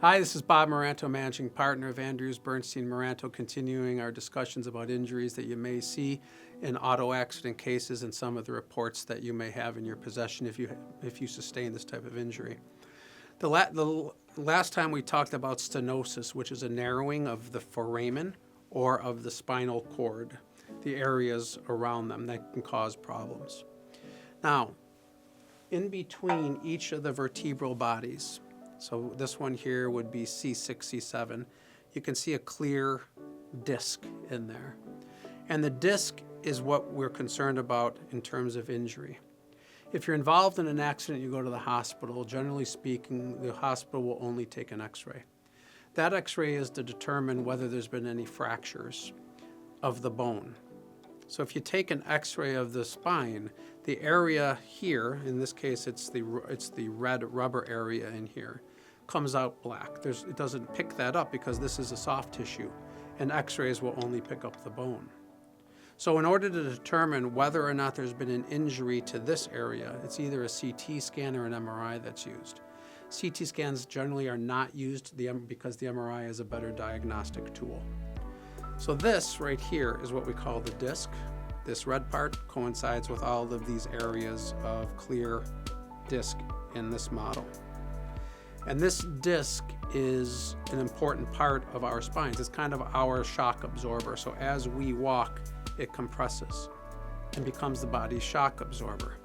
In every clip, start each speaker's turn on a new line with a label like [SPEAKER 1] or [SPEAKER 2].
[SPEAKER 1] Hi, this is Bob Maranto, Managing Partner of Andrews Bernstein Maranto, continuing our discussions about injuries that you may see in auto accident cases and some of the reports that you may have in your possession if you sustain this type of injury. The last time we talked about stenosis, which is a narrowing of the foramen or of the spinal cord, the areas around them that can cause problems. Now, in between each of the vertebral bodies, so this one here would be C6, C7, you can see a clear disc in there. And the disc is what we're concerned about in terms of injury. If you're involved in an accident, you go to the hospital. Generally speaking, the hospital will only take an x-ray. That x-ray is to determine whether there's been any fractures of the bone. So if you take an x-ray of the spine, the area here, in this case it's the red rubber area in here, comes out black. It doesn't pick that up because this is a soft tissue, and x-rays will only pick up the bone. So in order to determine whether or not there's been an injury to this area, it's either a CT scan or an MRI that's used. CT scans generally are not used because the MRI is a better diagnostic tool. So this right here is what we call the disc. This red part coincides with all of these areas of clear disc in this model. And this disc is an important part of our spines. It's kind of our shock absorber. So as we walk, it compresses and becomes the body's shock absorber.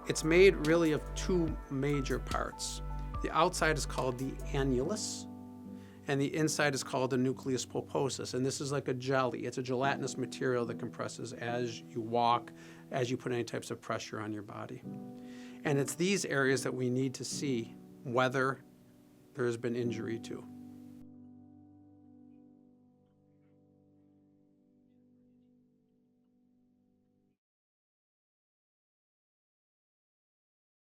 [SPEAKER 1] It's made really of two major parts. The outside is called the annulus, and the inside is called the nucleus pulposus. And this is like a jelly. It's a gelatinous material that compresses as you walk, as you put any types of pressure on your body. And it's these areas that we need to see whether there has been injury to.